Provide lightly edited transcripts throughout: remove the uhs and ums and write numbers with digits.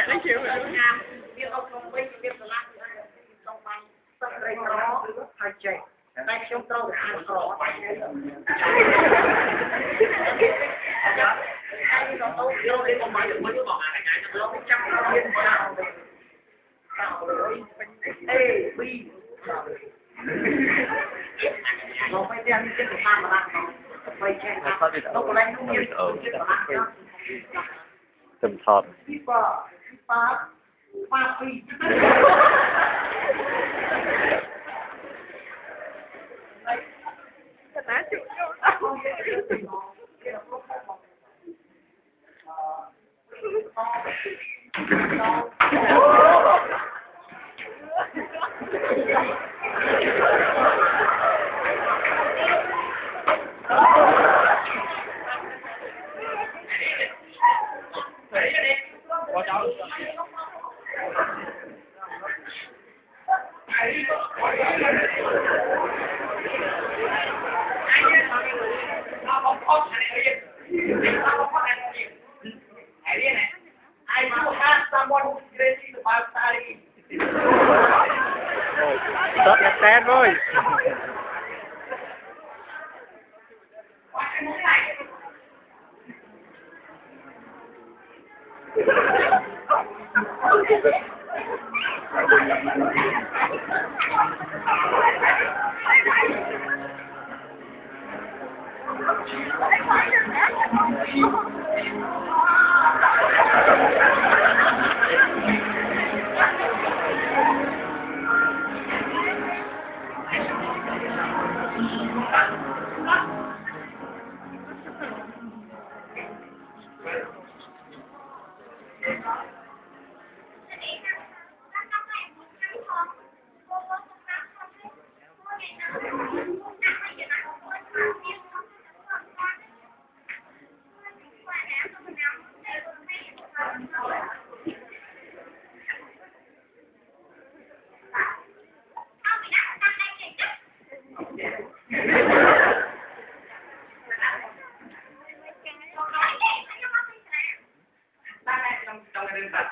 Nó chịu rồi. Biết ông không biết biết là trong ban tất cả nó hay chạy tại trong trâu ăn cỏ anh nó đâu yêu đến một mấy đứa bỏ hàng này nó trăm viên vào ê bi nó phải đem cái cái tham mà phải chạy nó có lấy không biết tầm thọt ba phi Tá chịu Tốt là tên thôi.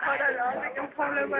Thôi đó rồi, mày trong phong lên mà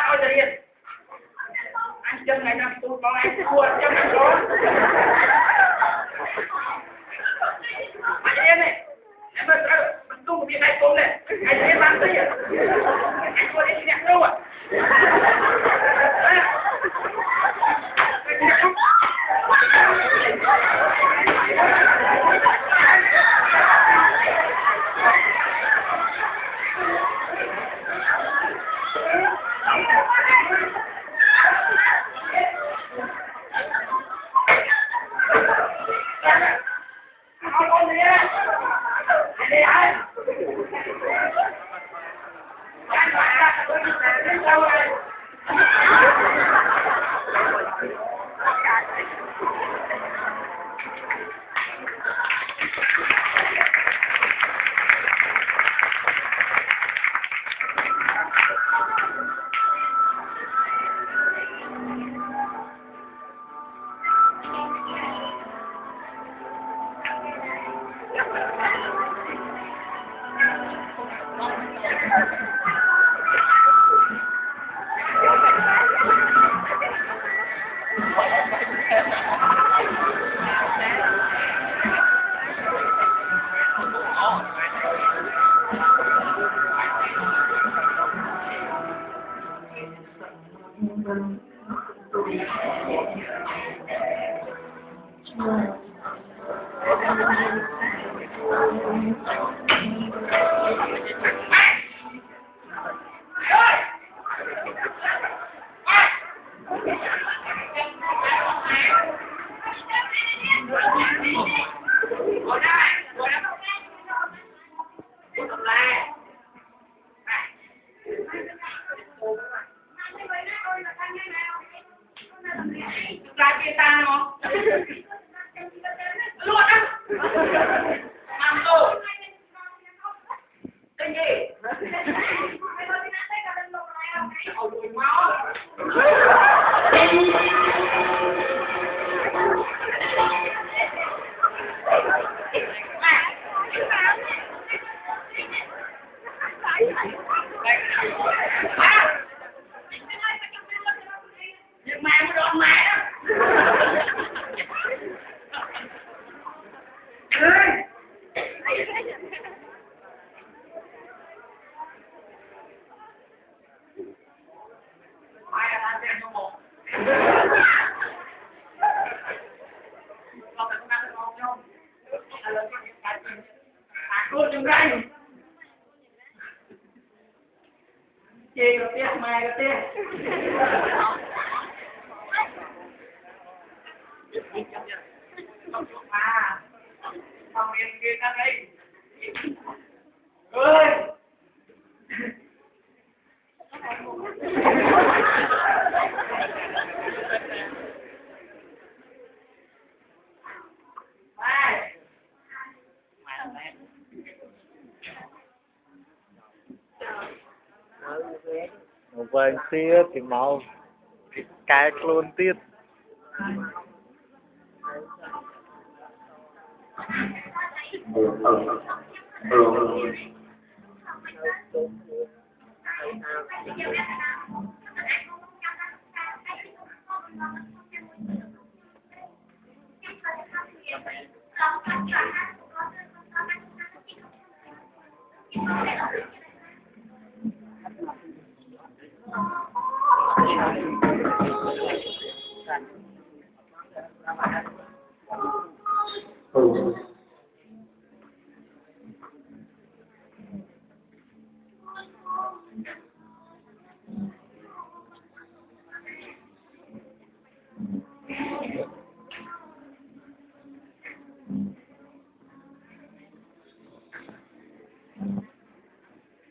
ơi tự nhiên anh chân này nằm tụt con anh thua chân này đó anh em này em ơi mình tung một viên này tôm này anh em ăn gì anh thua đi nhặt đâu à chê cái tiếc mai cái tiếc à phòng em kia ta đây ơi vâng tiết thì mau cái luôn tiết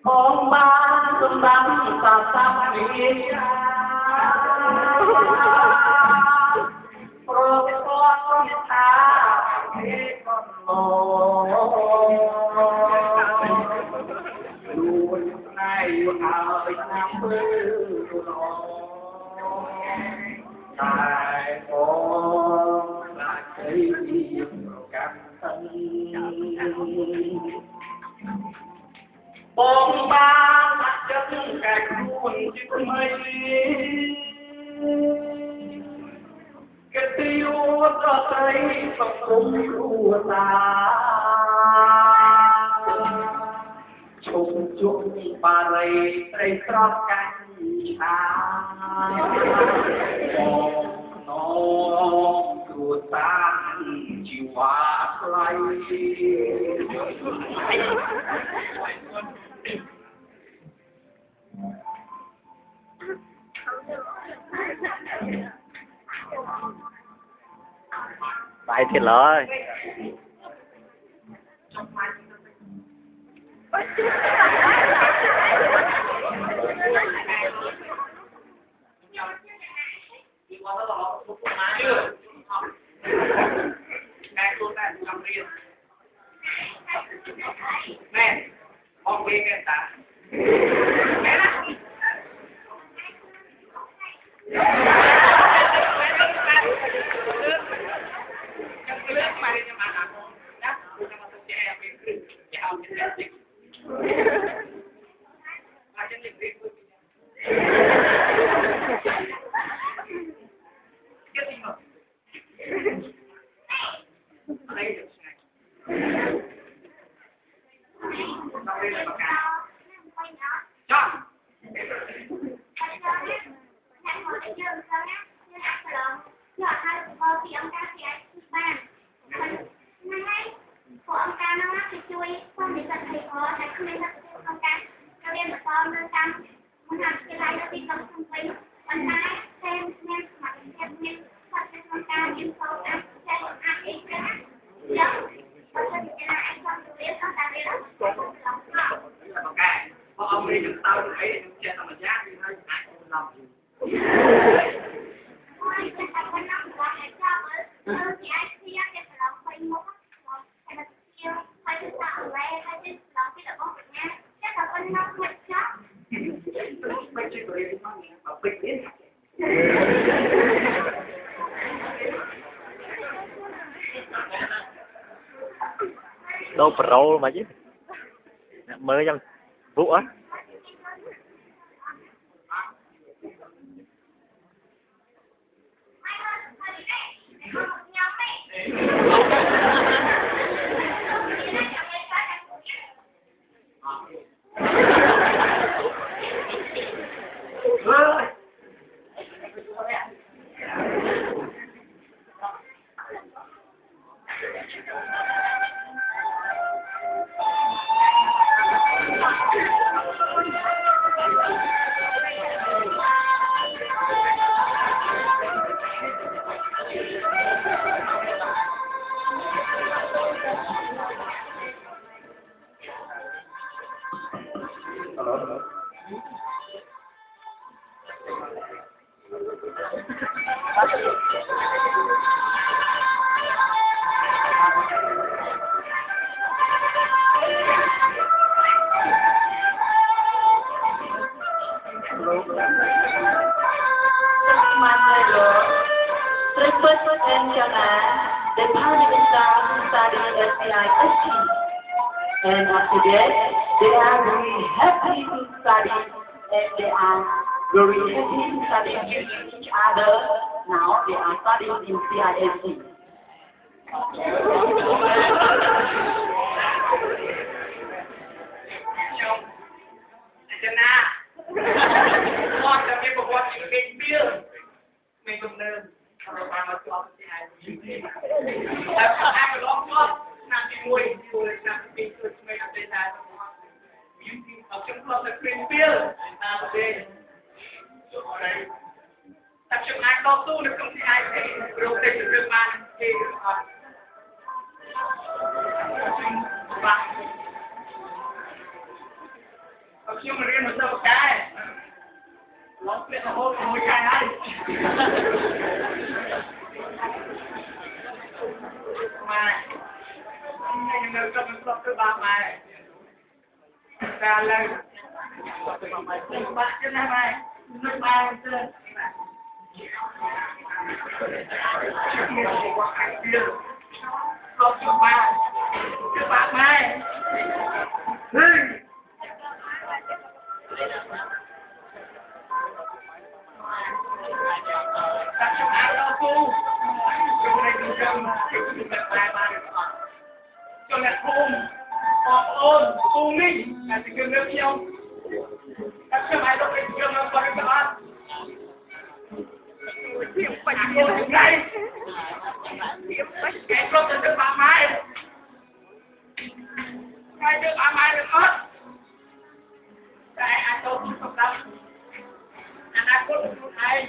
con ba xuân đắm xa xa đi rồi con tha thế con lồ luôn nay ở Nam Bư tài con là cái gì cảm thân bông ba chân cạnh buồn chứ mây cái tiêu cho thấy tập trung đua ta chung chung bà rây tây trọt cánh cha nó đua ta chịu hóa lại Bài thiệt rồi. Nè, con quên cái ta. Ông đi chúng tao thấy trên tao mà giác đi thôi, ai cũng lòng. Đâu pro mà chứ. Mới trong vụ á. And after that, they are very happy to study, and they are very happy to study with each other. Now they are studying in CISC. Chân na, conจะไม่บอกว่ากินเองเบี้ยไม่ต้องเดินเราตามมาตัวที่ไหนแล้วถ้าให้ร้องก็นั่งที่มวยนั่งที่ตัวไม่ทำได้นานยิ่งเอาจังเราจะกินเบี้ยตามเดินอะไรแต่ช่วงนั้นต่อสู้ในตรงที่ไหนเราได้ถึงเรื่องมันที่บ้าเอาคิวมาเรียนมาเจอแกร้องเพลงโอ้โหไม่ใช่ไอ้มาไม่ยังเดินก็มันก็คือบ้ามาการเลยบ้าจะทำไมนึกบ้าเจอเราจะบ้าจะบ้าไหมเฮ้ย đặt cho ai đâu cô trong này đừng chừng đặt bài mà cho là thôn ôn cô minh là tình nước nhau đặt cho ai đâu cái trường nó có cái bạn cái này cái không được bà mai cái được bà mai được hết cái anh đâu không đâu anh có được hay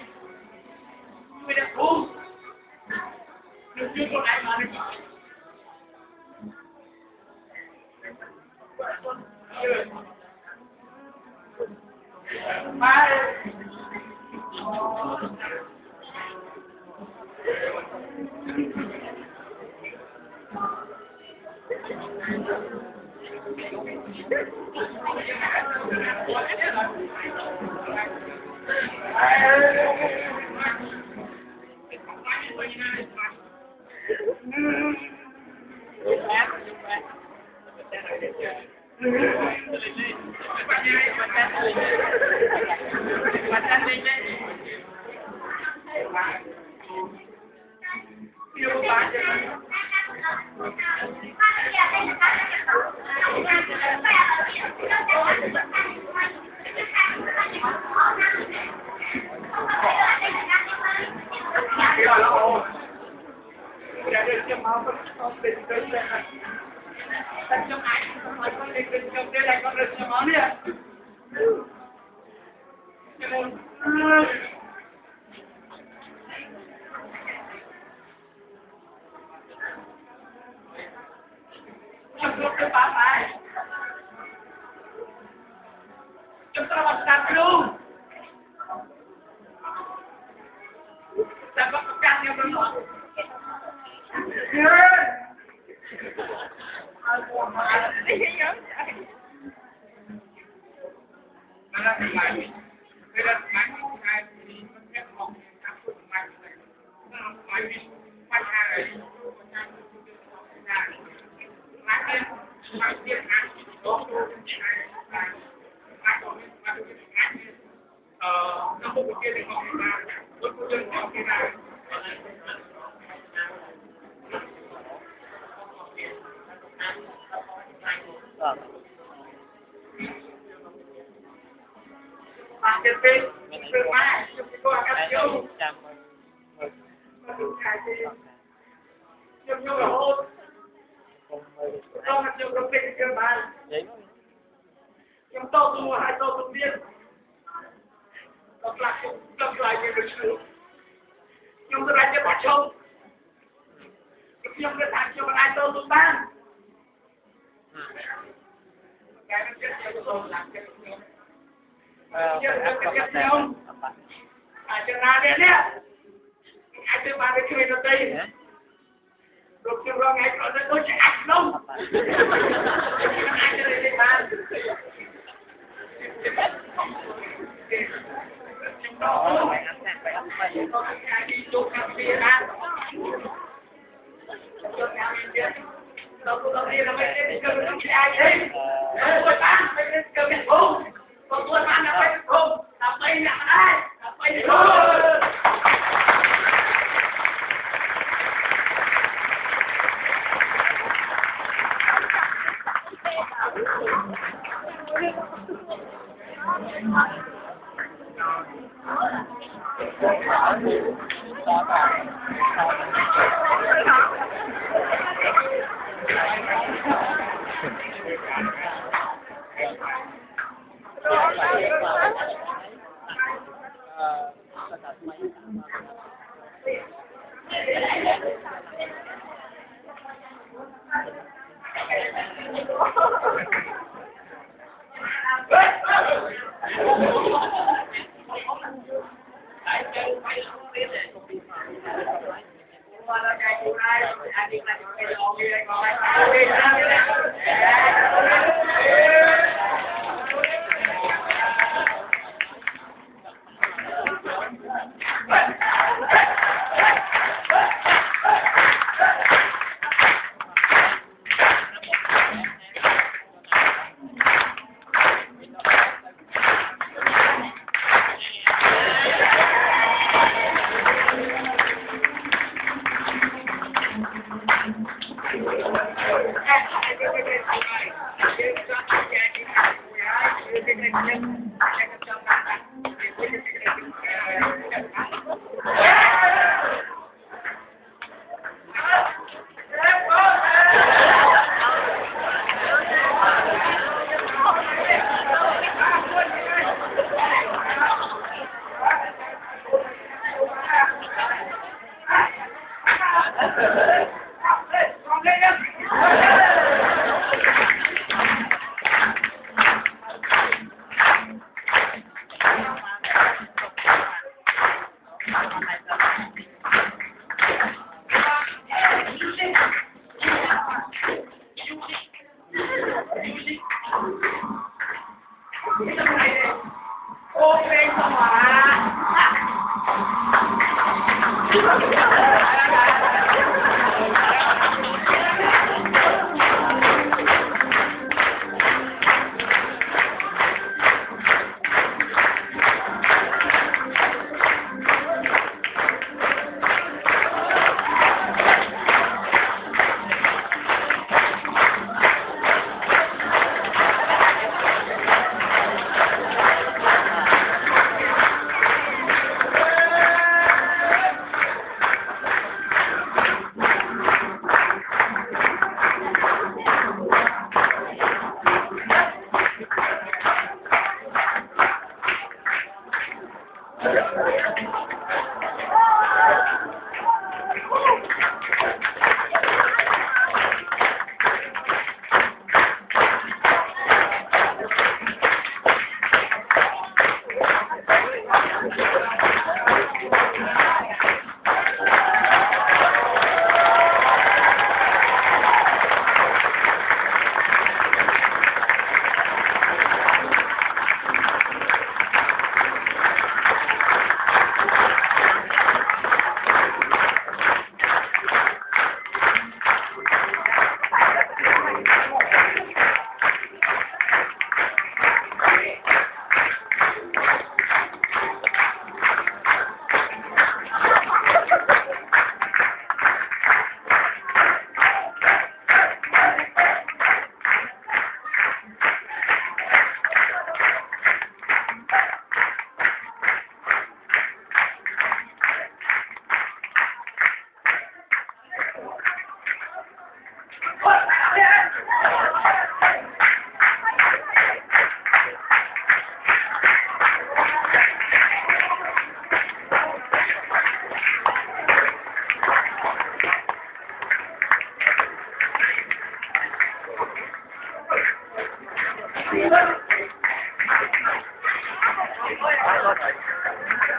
ไม่ได้คุ้มดูชื่อคนไหนมาเลย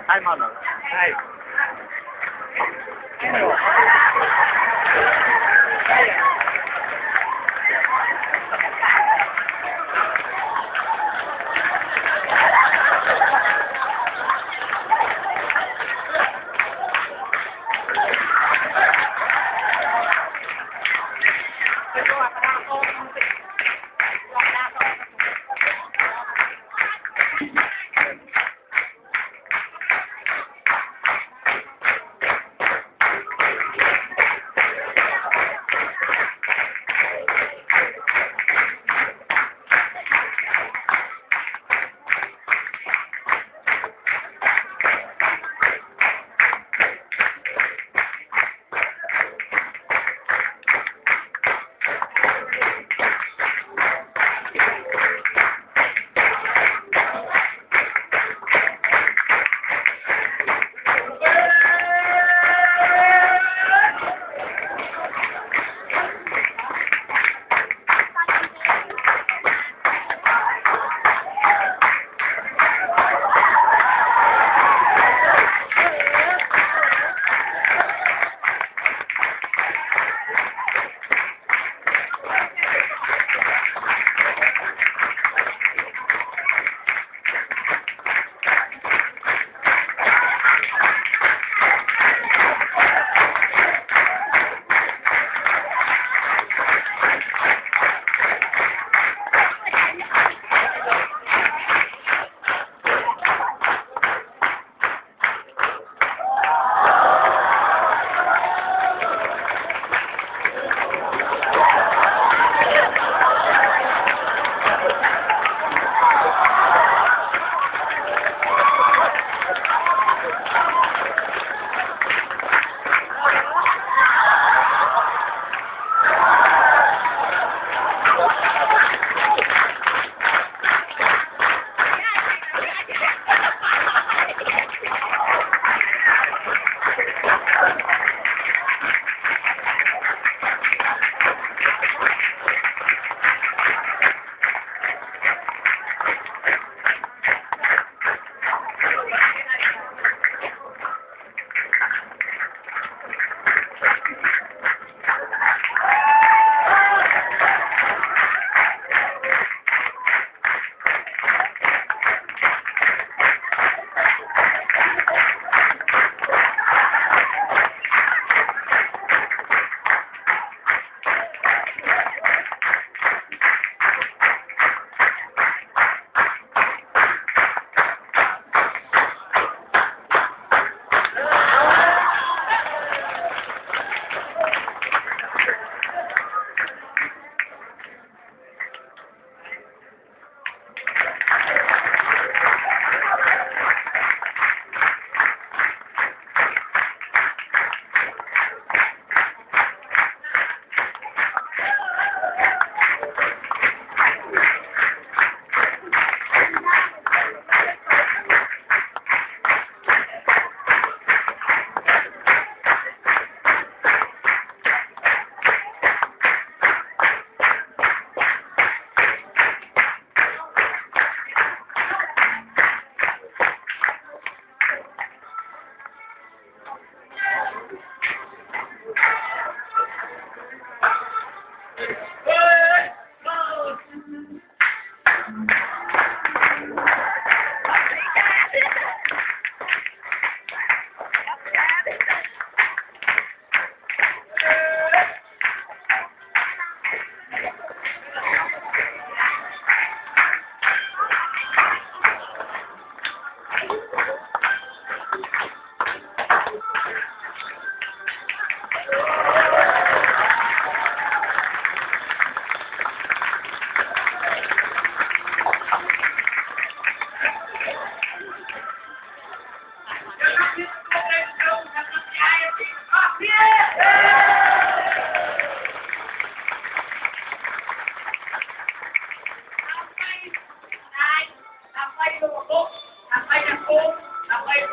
Hai món rồi. Hai.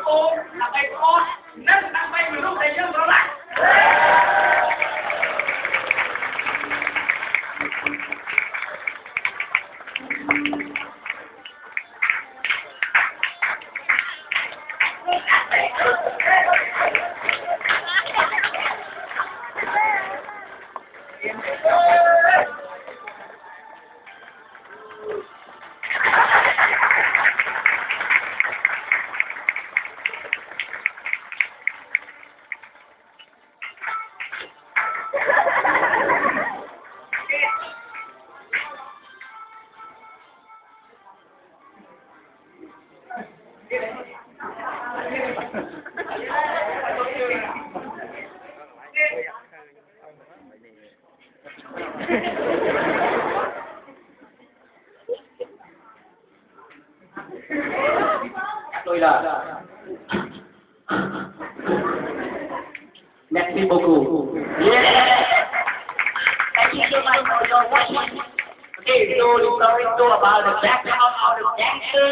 โอ้ทำไมคอนั่นทำไมมันรู้ได้เยอะเท่าไหร่tôi là merci beaucoup. Yeah. Thank you so much for your watching. Okay, so the story is about the background of the gangster,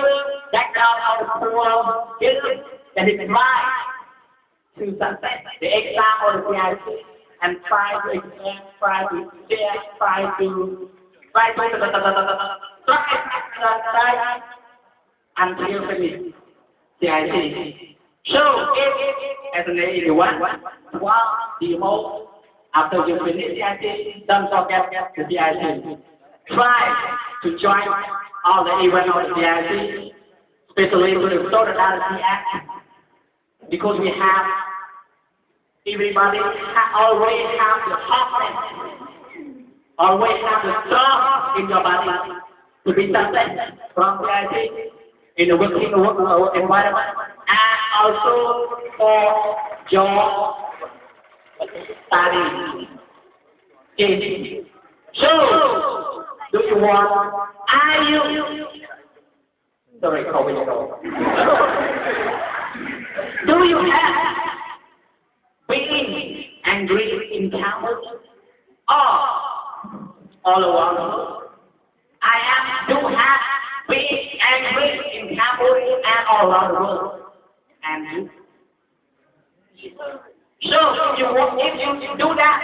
background of the poor kid, that is right to success, the exam or the PIC, and try to explain, try to share, try to until finish CIC. So, as an if you want, the most after you finish CIC, don't forget the CIC. Try to join all the events of the CIC, especially with the Solidarity Act, because we have everybody always have the hotness, always have the strong in your body to be success from CIC in the working environment and also for your study. Okay. So, do you want? Are you? Sorry, call me. Do you have being angry in campus or all around the world? I am do have being angry in campus and all around the world. And you? So if you do that,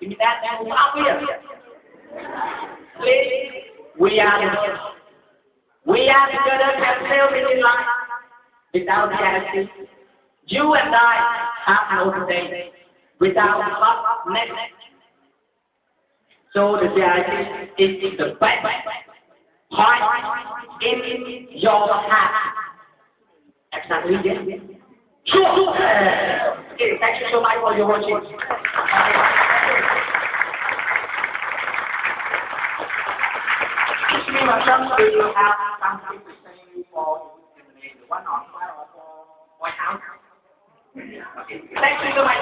that is obvious. Please, we are together can fail in life without charity. You and I have no today without hotness. So the charity is the best point in your heart. Exactly, yes. Sure. Okay, thank you so much for your watching. Excuse me, madam, do you have something to say for the one on fire or for White House? Okay, thank you so much.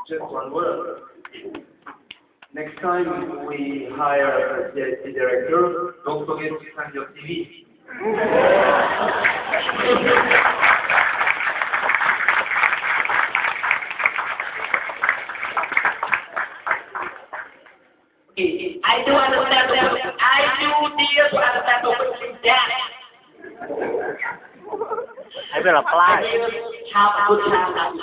Just one word. Next time we hire a CIC director, don't forget to send your CV. Okay, I do understand that. I do dear to understand that. I will apply. Have a good time.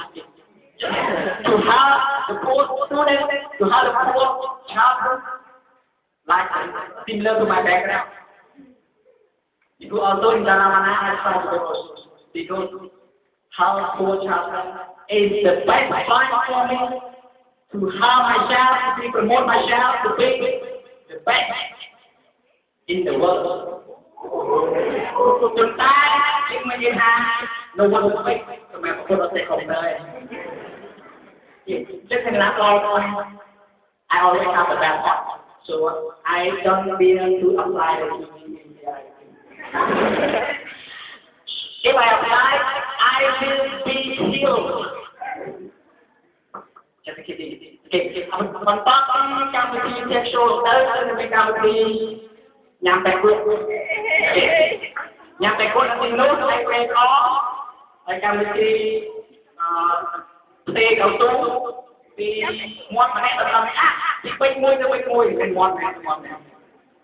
To have the poor students, to have the poor child, like similar to my background. Because also in Jaramana I try to do because how poor child is the best point for me to have myself, to promote myself, to be the best in the world. Chúng ta nhưng mà như thế no one will make so mà cô nó sẽ không nơi. Just in that long I always have the bad part, so I don't dare to apply the If I apply, I will be healed. Just kidding. Okay, còn tóc trong cái thi sexual tới cái trong cái nhằm bạch quốc. Nhằm bạch quốc là tình nốt hay quen có ở trong cái tê cầu tú thì món mà này là thì bên môi cái môi cái món này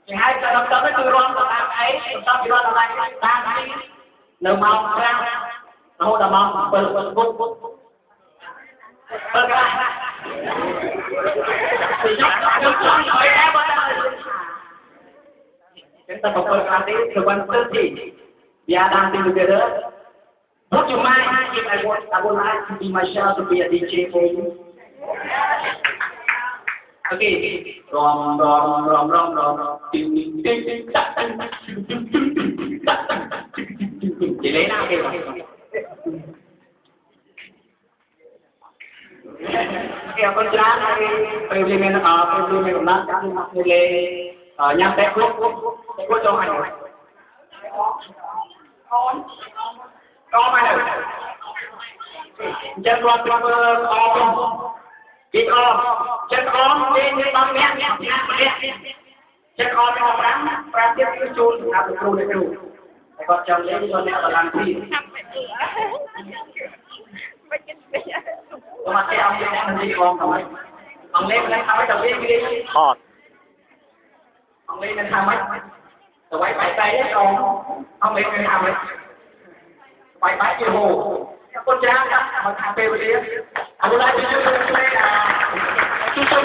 thì hai cái đồng tâm nó cứ ron vào làm ấy tâm thì ron lại đang ấy nở màu ra nó hô là màu bật ra thì nó nói ra bật kita pokok nanti sebentar sih dia nanti together would you mind if I would like to be myself to be a DJ for you okay rom chị lấy nào kìa kìa con ra này problem nó đang mulai nhằm để cô cho mày con mày chân loạt con vịt chân con lên như băng nhẹ chân con cho ráng tiếp cái chôn làm được rồi được còn chồng lên cho mẹ là làm gì mà cái ông lên đi con thôi ông lên sao chồng lên đi hot ông lên làm ấy rồi quay phải tay đấy con ông lên làm ấy quay phải chiều hồ con trai mà thằng bèo đi ông lại đi chơi là chúng tôi